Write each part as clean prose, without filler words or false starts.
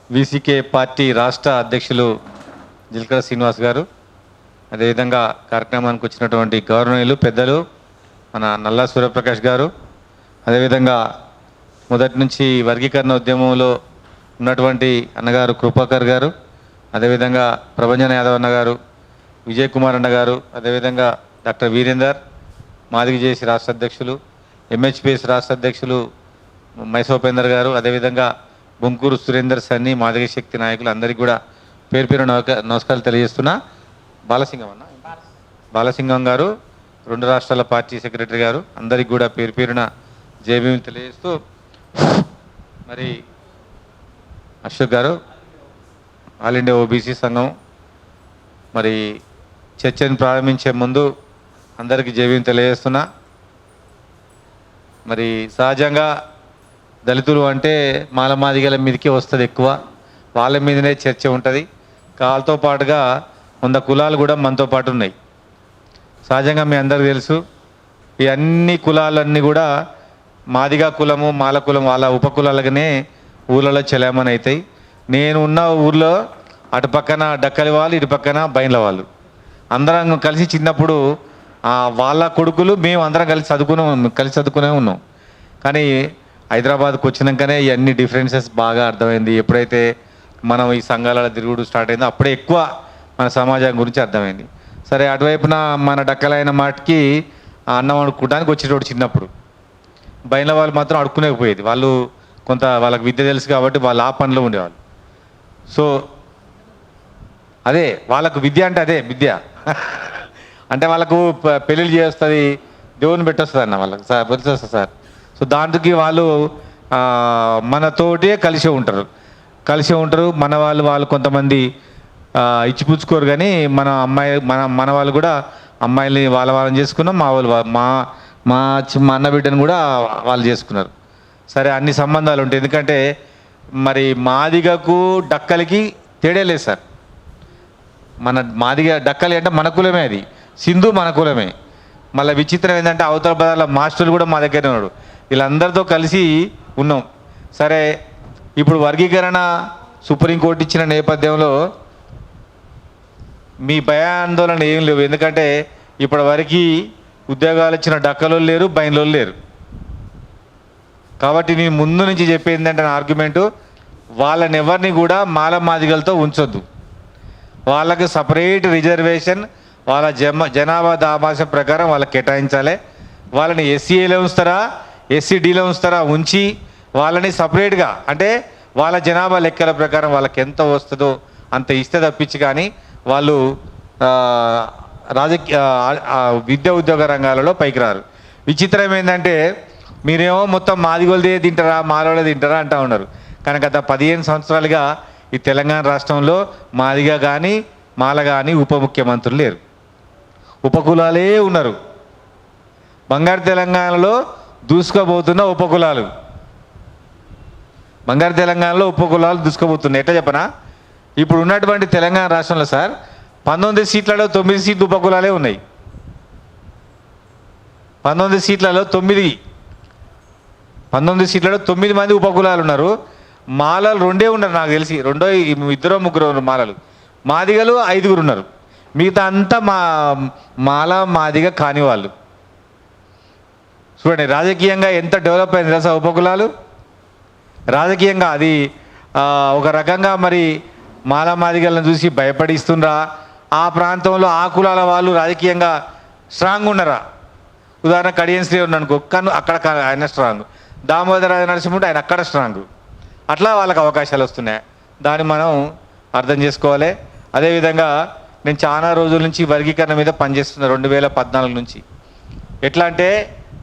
VCK party రాష్ట్ర అధ్యక్షులు జిల్కర శ్రీనివాస్ గారు, అదేవిధంగా కార్యక్రమానికి వచ్చినటువంటి గౌరవనీయులు పెద్దలు మన నల్లా సూర్యప్రకాష్ గారు, అదేవిధంగా మొదటి నుంచి వర్గీకరణ ఉద్యమంలో ఉన్నటువంటి అన్నగారు కృపాకర్ గారు, అదేవిధంగా ప్రభంజన యాదవ్ అన్న గారు, విజయ్ కుమార్ అన్న గారు, అదేవిధంగా డాక్టర్ వీరేందర్ మాదిగ జేసీ రాష్ట్ర అధ్యక్షులు, ఎంహెచ్పిఎస్ రాష్ట్ర అధ్యక్షులు మైసోపేందర్ గారు, అదేవిధంగా బొంకూరు సురేందర్ సన్ని మాదిగ శక్తి నాయకులు అందరికీ కూడా పేరు పేరు నమస్కారాలు తెలియజేస్తున్నా. బాలసింగం గారు, రెండు రాష్ట్రాల పార్టీ సెక్రటరీ గారు, అందరికి కూడా పేరు పేరున జయభీం తెలియజేస్తూ, మరి Ashok garu all India OBC సంఘం మరి చర్చను ప్రారంభించే ముందు అందరికీ జయభీం తెలియజేస్తున్నా. మరి సహజంగా దళితులు అంటే మాలమాదిగల మీదకే వస్తుంది, ఎక్కువ వాళ్ళ మీదనే చర్చ ఉంటుంది. వాళ్ళతో పాటుగా 100 కులాలు కూడా మనతో పాటు ఉన్నాయి. సహజంగా మీ అందరికీ తెలుసు, ఈ అన్ని కులాలన్నీ కూడా మాదిగా కులము మాల కులం వాళ్ళ ఉపకులాలుగానే ఊళ్ళలో చెలామణి అవుతాయి. నేను ఉన్న ఊర్లో అటు పక్కన డక్కలి వాళ్ళు, ఇటు పక్కన బైన్ల వాళ్ళు అందరం కలిసి చిన్నప్పుడు వాళ్ళ కొడుకులు మేము అందరం కలిసి చదువుకునే ఉన్నాం. కానీ హైదరాబాద్కి వచ్చినాకనే ఇవన్నీ డిఫరెన్సెస్ బాగా అర్థమైంది. ఎప్పుడైతే మనం ఈ సంఘాల తిరుగుడు స్టార్ట్ అయిందో అప్పుడే ఎక్కువ మన సమాజం గురించి అర్థమైంది. సరే, అటువైపున మన డక్కలైన మాటికి అన్నం అడుక్కోవడానికి వచ్చేటోడు చిన్నప్పుడు. బయట వాళ్ళు మాత్రం అడుక్కునేకపోయేది, వాళ్ళు కొంత వాళ్ళకి విద్య తెలుసు కాబట్టి వాళ్ళు ఆ పనిలో ఉండేవాళ్ళు. సో అదే వాళ్ళకు విద్య అంటే అదే విద్య అంటే వాళ్ళకు పెళ్ళిళ్ళు చేస్తుంది, దేవుని పెట్టొస్తుంది అన్న వాళ్ళకి సార్ తెలుసు సార్. సో దానికి వాళ్ళు మనతోటే కలిసి ఉంటారు. మన వాళ్ళు కొంతమంది ఇచ్చిపుచ్చుకోరు, కానీ మన వాళ్ళు కూడా అమ్మాయిల్ని వాళ్ళని చేసుకున్నాం. మా వాళ్ళు మా అన్న బిడ్డను కూడా వాళ్ళు చేసుకున్నారు. సరే, అన్ని సంబంధాలు ఉంటాయి. ఎందుకంటే మరి మాదిగకు డక్కలకి తేడే లేదు సార్. మన మాదిగ డక్కలి అంటే మన కులమే, అది సింధు మన కులమే. మళ్ళీ విచిత్రం ఏంటంటే అవతల పదాల మాస్టర్లు కూడా మా దగ్గర ఉన్నాడు. వీళ్ళందరితో కలిసి ఉన్నాం. సరే, ఇప్పుడు వర్గీకరణ సుప్రీంకోర్టు ఇచ్చిన నేపథ్యంలో మీ భయాందోళన ఏం లేవు. ఎందుకంటే ఇప్పటి వరకు ఉద్యోగాలు ఇచ్చిన డక్కలు లేరు, బైన్లో లేరు. కాబట్టి నేను ముందు నుంచి చెప్పేది ఏంటంటే నా ఆర్గ్యుమెంటు, వాళ్ళని ఎవరిని కూడా మాల మాదిగలతో ఉంచొద్దు. వాళ్ళకి సపరేట్ రిజర్వేషన్ వాళ్ళ జనాభా దామాషం ప్రకారం వాళ్ళకి కేటాయించాలి. వాళ్ళని ఎస్సీఏలో ఉంచుతారా, ఎస్సీడీలో ఉంచుతారా, ఉంచి వాళ్ళని సపరేట్గా అంటే వాళ్ళ జనాభా లెక్కల ప్రకారం వాళ్ళకి ఎంత వస్తుందో అంత ఇస్తే తప్పించి, కానీ వాళ్ళు రాజకీయ విద్యా ఉద్యోగ రంగాలలో పైకి రారు. విచిత్రం ఏంటంటే మీరేమో మొత్తం మాదిగోళ్ళదే తింటారా మాలోళ్ళే తింటారా అంటూ ఉన్నారు. కానీ గత 15 సంవత్సరాలుగా ఈ తెలంగాణ రాష్ట్రంలో మాదిగా కానీ మాల కానీ ఉప ముఖ్యమంత్రులు లేరు, ఉపకులాలే ఉన్నారు. బంగారు తెలంగాణలో దూసుకుపోతున్న ఉపకులాలు, బంగారు తెలంగాణలో ఉపకులాలు దూసుకుపోతున్నాయి. ఎట్లా చెప్పనా, ఇప్పుడు ఉన్నటువంటి తెలంగాణ రాష్ట్రంలో సార్ 19 సీట్లలో 9 సీట్లు ఉపకులాలే ఉన్నాయి. 19 సీట్లలో 9 మంది ఉపకులాలు ఉన్నారు. మాలలు 2 ఉన్నారు నాకు తెలిసి, 2 3 ఉన్నారు మాలలు. మాదిగలు 5 ఉన్నారు. మిగతా అంతా మాదిగ కాని వాళ్ళు. చూడండి రాజకీయంగా ఎంత డెవలప్ అయింది తెలుసా ఉపకులాలు. రాజకీయంగా అది ఒక రకంగా మరి మాదిగలను చూసి భయపడిస్తుండ్రా, ఆ ప్రాంతంలో ఆ కులాల వాళ్ళు రాజకీయంగా స్ట్రాంగ్ ఉన్నారా. ఉదాహరణ కడియం శ్రీ ఉన్నానుకో, అక్కడ ఆయన స్ట్రాంగ్, దామోదర నరసింహుడు ఆయన అక్కడ స్ట్రాంగ్. అట్లా వాళ్ళకి అవకాశాలు వస్తున్నాయి. దాన్ని మనం అర్థం చేసుకోవాలి. అదేవిధంగా నేను చాలా రోజుల నుంచి వర్గీకరణ మీద పనిచేస్తున్నా, 2014 నుంచి. ఎట్లా అంటే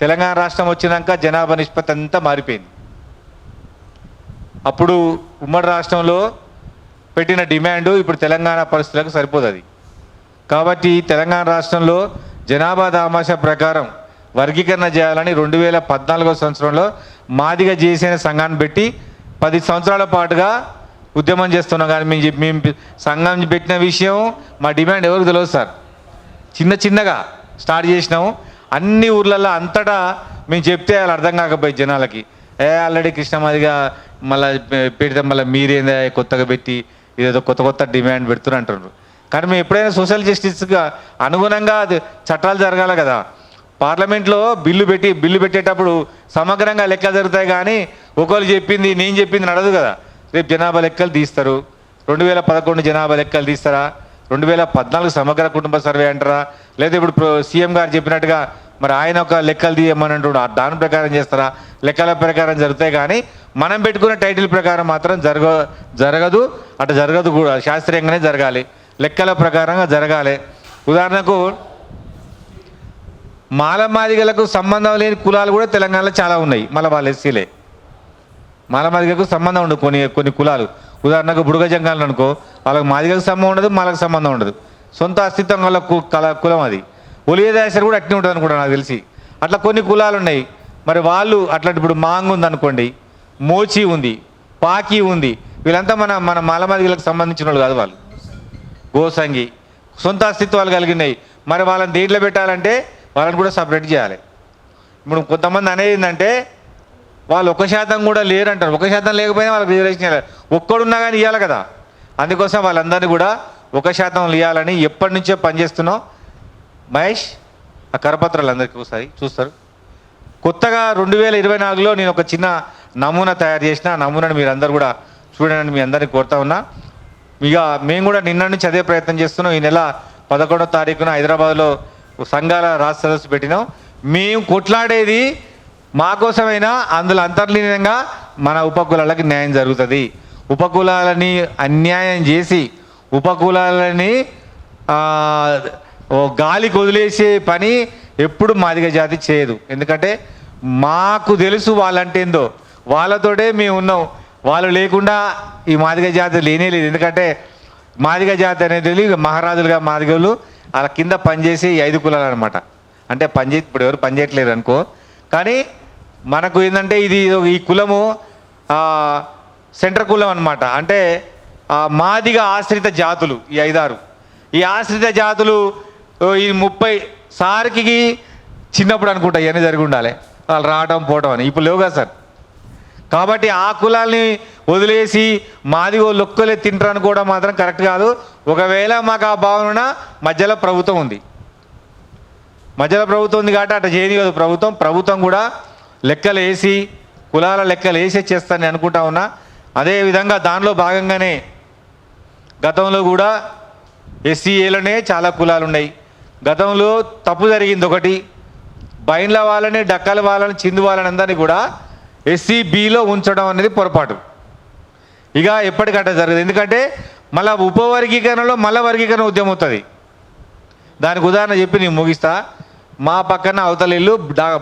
తెలంగాణ రాష్ట్రం వచ్చినాక జనాభా నిష్పత్తి అంతా మారిపోయింది. అప్పుడు ఉమ్మడి రాష్ట్రంలో పెట్టిన డిమాండు ఇప్పుడు తెలంగాణ పరిస్థితులకు సరిపోతుంది. కాబట్టి తెలంగాణ రాష్ట్రంలో జనాభా దామాషా ప్రకారం వర్గీకరణ చేయాలని 2014 సంవత్సరంలో మాదిగ చేసిన సంఘాన్ని పెట్టి 10 సంవత్సరాల పాటుగా ఉద్యమం చేస్తున్నాం. కానీ మేము సంఘం పెట్టిన విషయం మా డిమాండ్ ఎవరికి తెలియదు సార్. చిన్నగా స్టార్ట్ చేసినాము. అన్ని ఊర్లలో అంతటా మేము చెప్తే వాళ్ళు అర్థం కాకపోయి జనాలకి, ఆల్రెడీ కృష్ణమాదిగా మళ్ళీ పెడితే మళ్ళీ మీరేందా కొత్తగా పెట్టి ఇదేదో కొత్త కొత్త డిమాండ్ పెడుతున్నారు అంటున్నారు. కానీ మేము ఎప్పుడైనా సోషల్ జస్టిస్గా అనుగుణంగా అది చట్టాలు జరగాలి కదా. పార్లమెంట్లో బిల్లు పెట్టేటప్పుడు సమగ్రంగా లెక్కలు జరుగుతాయి, కానీ ఒకరు చెప్పింది నేను చెప్పింది నడదు కదా. రేపు జనాభా లెక్కలు తీస్తారు, 2011 జనాభా లెక్కలు తీస్తారా, 2014 సమగ్ర కుటుంబ సర్వే అంటారా, లేదా ఇప్పుడు సీఎం గారు చెప్పినట్టుగా మరి ఆయన ఒక లెక్కలు తీయమని అంటున్నాడు, దాని ప్రకారం చేస్తారా? లెక్కల ప్రకారం జరుగుతాయి, కానీ మనం పెట్టుకున్న టైటిల్ ప్రకారం మాత్రం జరగదు. అటు జరగదు కూడా, శాస్త్రీయంగానే జరగాలి, లెక్కల ప్రకారంగా జరగాలి. ఉదాహరణకు మాలమాదిగలకు సంబంధం లేని కులాలు కూడా తెలంగాణలో చాలా ఉన్నాయి. మళ్ళీ వాళ్ళ ఎస్సీలే. మాలమాదిగలకు సంబంధం ఉండదు కొన్ని కులాలు. ఉదాహరణకు బుడుగ జంగాలను అనుకో, వాళ్ళకి మాదిగకు సంబంధం ఉండదు, మాలకు సంబంధం ఉండదు. సొంత అస్తిత్వం వల్ల కులం అది. ఒలియదాసరి కూడా అట్నే ఉంటుంది అనుకుంటా నాకు తెలిసి. అట్లా కొన్ని కులాలు ఉన్నాయి. మరి వాళ్ళు అట్లాంటి ఇప్పుడు మాంగ్ ఉంది అనుకోండి, మోచి ఉంది, పాకి ఉంది, వీళ్ళంతా మన మాలమాదిగలకు సంబంధించిన వాళ్ళు కాదు. వాళ్ళు గోసంగి సొంత అస్తిత్వాలు కలిగినాయి. మరి వాళ్ళని దేంట్లో పెట్టాలంటే వాళ్ళని కూడా సపరేట్ చేయాలి. ఇప్పుడు కొంతమంది అనేది ఏంటంటే వాళ్ళు 1% కూడా లేరు అంటారు. 1% లేకపోయినా వాళ్ళకి రిజర్వేషన్ ఇవ్వాలి. ఒక్కడున్నా కానీ ఇవ్వాలి కదా. అందుకోసం వాళ్ళందరినీ కూడా 1% ఇవ్వాలని ఎప్పటి నుంచో పనిచేస్తున్నాం. మహేష్ ఆ కరపత్రాలు అందరికీ ఒకసారి చూస్తారు. కొత్తగా 2024లో నేను ఒక చిన్న నమూనా తయారు చేసిన. ఆ నమూనాను మీరు అందరు కూడా చూడండి, మీ అందరినీ కోరుతా ఉన్నా. ఇక మేము కూడా నిన్న నుంచి అదే ప్రయత్నం చేస్తున్నాం. ఈ నెల 11వ తారీఖున హైదరాబాద్లో సంఘాల రాష్ట్ర సదస్సు పెట్టినాం. మేము కొట్లాడేది మా కోసమైనా అందులో అంతర్లీనంగా మన ఉపకులాలకు న్యాయం జరుగుతుంది. ఉపకులాలని అన్యాయం చేసి ఉపకులాలని గాలికి వదిలేసే పని ఎప్పుడు మాదిగ జాతి చేయదు. ఎందుకంటే మాకు తెలుసు వాళ్ళంటే ఏందో, వాళ్ళతోటే మేము ఉన్నాం. వాళ్ళు లేకుండా ఈ మాదిగ జాతి లేనే లేదు. ఎందుకంటే మాదిగ జాతి అనేది మహారాజులుగా మాదిగలు వాళ్ళ కింద పనిచేసి 5 కులాలు అనమాట. అంటే ఇప్పుడు ఎవరు పనిచేయట్లేరు అనుకో, కానీ మనకు ఏంటంటే ఈ కులము సెంటర్ కులం అనమాట. అంటే మాదిగ ఆశ్రిత జాతులు ఈ 5-6. ఈ ఆశ్రిత జాతులు ఈ 30 సార్కి చిన్నప్పుడు అనుకుంటా ఇవన్నీ జరిగి ఉండాలి, వాళ్ళు రావడం పోవడం అని. ఇప్పుడు లేవుగా సార్. కాబట్టి ఆ కులాల్ని వదిలేసి మాది లొక్కలే తింటారు అనుకోవడం మాత్రం కరెక్ట్ కాదు. ఒకవేళ మాకు ఆ భావన మధ్యలో ప్రభుత్వం ఉంది, కాబట్టి అట్లా చేయని కాదు ప్రభుత్వం కూడా లెక్కలు వేసి కులాల లెక్కలు వేసే చేస్తానని అనుకుంటా ఉన్నా. అదేవిధంగా దానిలో భాగంగానే గతంలో కూడా ఎస్సీఏలోనే చాలా కులాలు ఉన్నాయి. గతంలో తప్పు జరిగింది ఒకటి, బైండ్ల వాళ్ళని, డక్కల వాళ్ళని, చిందు వాళ్ళని అందరినీ కూడా SCBలో ఉంచడం అనేది పొరపాటు. ఇక ఎప్పటికట్ట జరగదు. ఎందుకంటే మళ్ళీ ఉపవర్గీకరణలో మళ్ళీ వర్గీకరణ ఉద్యమం అవుతుంది. దానికి ఉదాహరణ చెప్పి నేను ముగిస్తా. మా పక్కన అవతల ఇల్లు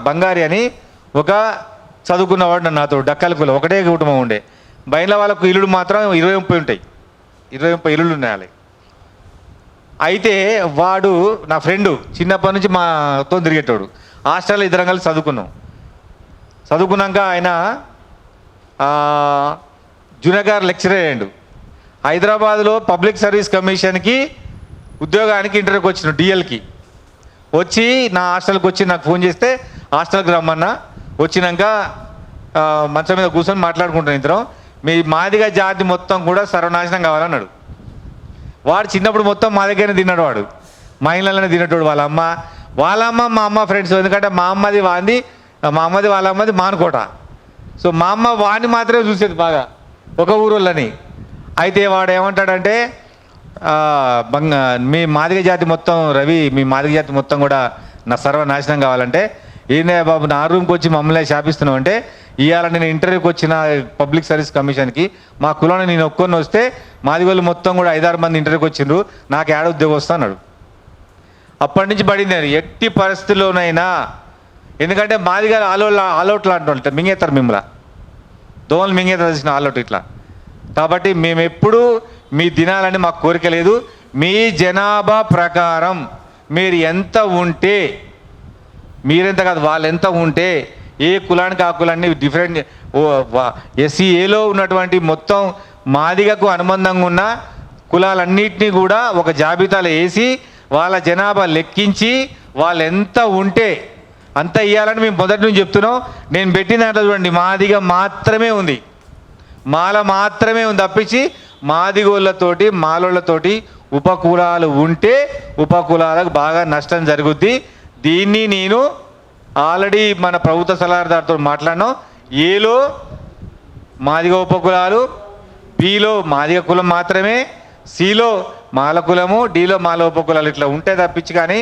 బంగారి అని ఒక చదువుకున్నవాడు నాతో, డక్కల కులం ఒకటే కుటుంబం ఉండే. బయట వాళ్ళకు ఇల్లులు మాత్రం 20-30 ఉంటాయి, 20-30 ఇల్లులు ఉన్నాయి. అయితే వాడు నా ఫ్రెండు, చిన్నప్పటి నుంచి మాతో తిరిగేటోడు. హాస్టల్లో ఇద్దరం కలిసి చదువుకున్నాక ఆయన జూనియర్ లెక్చరర్ అయ్యాడు. హైదరాబాద్లో పబ్లిక్ సర్వీస్ కమిషన్కి ఉద్యోగానికి ఇంటర్వ్యూకి వచ్చిన DLకి వచ్చి నా హాస్టల్కి వచ్చి నాకు ఫోన్ చేస్తే హాస్టల్కి రమ్మన్నా. వచ్చినాక మంచం మీద కూర్చొని మాట్లాడుకుంటాను ఇద్దరం. మీ మాదిగ జాతి మొత్తం కూడా సర్వనాశనం కావాలన్నాడు. వాడు చిన్నప్పుడు మొత్తం మా దగ్గరనే తిన్నాడు. వాడు మా ఇళ్ళలోనే తినేటోడు. వాళ్ళ అమ్మ మా అమ్మ ఫ్రెండ్స్. ఎందుకంటే మా అమ్మది వాళ్ళ అమ్మది మానుకోట. సో మా అమ్మ వాడిని మాత్రమే చూసేది బాగా, ఒక ఊరోళ్ళని. అయితే వాడు ఏమంటాడంటే మీ మాదిగ జాతి మొత్తం మీ మాదిగ జాతి మొత్తం కూడా నా సర్వనాశనం కావాలంటే, ఏందే బాబు నా రూమ్కి వచ్చి మమ్మల్ని శాపిస్తున్నావు అంటే, ఇవాళ నేను ఇంటర్వ్యూకి వచ్చిన పబ్లిక్ సర్వీస్ కమిషన్కి మా కులాన్ని నేను ఒక్కొని వస్తే మాదిగోళ్ళు మొత్తం కూడా 5-6 మంది ఇంటర్వ్యూకి వచ్చిండ్రు, నాకు ఏడ ఉద్యోగం వస్తా అన్నాడు. అప్పటి నుంచి పడింది ఎట్టి పరిస్థితుల్లోనైనా. ఎందుకంటే మాదిగ ఆల్అవుట్లు అంటుంటారు, మింగేస్తారు మిమ్మల్ని, దోమలు మింగేస్తారు తెలిసిన ఆల్అవుట్ ఇట్లా. కాబట్టి మేము ఎప్పుడూ మీ దినాలని మాకు కోరిక లేదు. మీ జనాభా ప్రకారం మీరు ఎంత ఉంటే, మీరెంత కాదు వాళ్ళు ఎంత ఉంటే, ఏ కులానికి ఆ కులాన్ని డిఫరెంట్ SCAలో ఉన్నటువంటి మొత్తం మాదిగకు అనుబంధంగా ఉన్న కులాలన్నింటినీ కూడా ఒక జాబితాలో వేసి వాళ్ళ జనాభా లెక్కించి వాళ్ళు ఎంత ఉంటే అంత ఇవ్వాలని మేము మొదటి నుంచి చెప్తున్నాం. నేను పెట్టిన దాంట్లో చూడండి మాదిగ మాత్రమే ఉంది. మాల మాత్రమే ఉంది తప్పించి మాదిగోళ్ళతోటి మాలోళ్ళతోటి ఉపకులాలు ఉంటే ఉపకులాలకు బాగా నష్టం జరుగుద్ది. దీన్ని నేను ఆల్రెడీ మన ప్రభుత్వ సలహాదారుతో మాట్లాడినాం. ఏలో మాదిగ ఉపకులాలు, బిలో మాదిగ కులం మాత్రమే, సిలో మాల కులము, డిలో మాల ఉపకులాలు ఇట్లా ఉంటే తప్పించి కానీ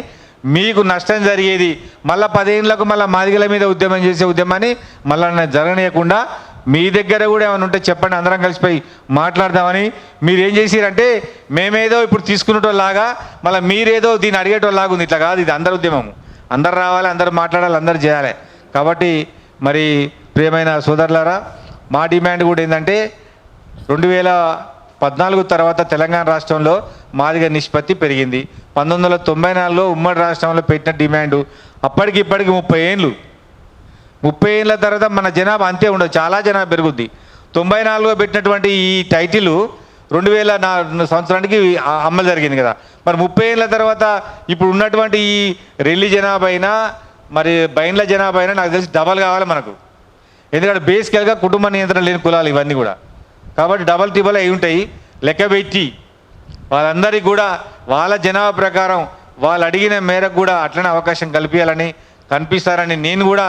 మీకు నష్టం జరిగేది మళ్ళీ 10 ఏళ్ళకు మళ్ళీ మాదిగల మీద ఉద్యమం చేసే ఉద్యమాన్ని మళ్ళీ జరగనీయకుండా మీ దగ్గర కూడా ఏమైనా ఉంటే చెప్పండి, అందరం కలిసిపోయి మాట్లాడదామని. మీరు ఏం చేసిరంటే మేమేదో ఇప్పుడు తీసుకునేటోళ్ళలాగా మళ్ళీ మీరేదో దీన్ని అడిగేటోళ్ళలాగా ఉంది. ఇట్లా కాదు, ఇది అందరి ఉద్యమము, అందరు రావాలి, అందరు మాట్లాడాలి, అందరు చేయాలి. కాబట్టి మరి ప్రియమైన సోదరులారా, మా డిమాండ్ కూడా ఏంటంటే 2014 తర్వాత తెలంగాణ రాష్ట్రంలో మాదిగ నిష్పత్తి పెరిగింది. 1994లో ఉమ్మడి రాష్ట్రంలో పెట్టిన డిమాండు అప్పటికి ఇప్పటికి 30 ఏళ్ళు. 30 ఏళ్ళ తర్వాత మన జనాభా అంతే ఉండదు, చాలా జనాభా పెరుగుద్ది. 94లో పెట్టినటువంటి ఈ టైటిల్ 2004 సంవత్సరానికి అమలు జరిగింది కదా. మరి 30 ఏళ్ళ తర్వాత ఇప్పుడు ఉన్నటువంటి ఈ రెల్లి జనాభా అయినా మరి బైన్ల జనాభా అయినా నాకు తెలిసి డబల్ కావాలి మనకు. ఎందుకంటే బేసికల్గా కుటుంబ నియంత్రణ లేని కులాలు ఇవన్నీ కూడా. కాబట్టి డబల్ ట్రిబల్ అయి ఉంటాయి. లెక్కబెట్టి వాళ్ళందరికీ కూడా వాళ్ళ జనాభా ప్రకారం వాళ్ళు అడిగిన మేరకు కూడా అట్లనే అవకాశం కల్పిస్తారని నేను కూడా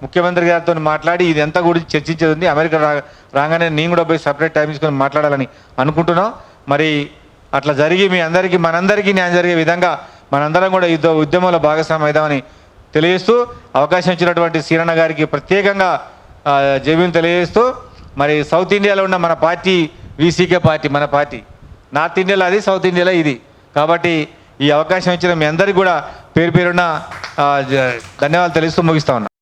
ముఖ్యమంత్రి గారితో మాట్లాడి ఇదంతా గురించి చర్చించేది ఉంది. అమెరికా రాగానే నేను కూడా పోయి సపరేట్ టైం తీసుకొని మాట్లాడాలని అనుకుంటున్నాం. మరి అట్లా జరిగి మీ అందరికీ మనందరికీ న్యాయం జరిగే విధంగా మనందరం కూడా ఈ ఉద్యమంలో భాగస్వామ్యం అవుదామని తెలియజేస్తూ అవకాశం ఇచ్చినటువంటి సీరన్న గారికి ప్రత్యేకంగా జైబీం తెలియజేస్తూ, మరి సౌత్ ఇండియాలో ఉన్న మన పార్టీ వీసీకే పార్టీ, మన పార్టీ నార్త్ ఇండియాలో అది, సౌత్ ఇండియాలో ఇది. కాబట్టి ఈ అవకాశం ఇచ్చిన మీ అందరికీ కూడా పేరు పేరున్న ధన్యవాదాలు తెలుస్తూ ముగిస్తా ఉన్నా.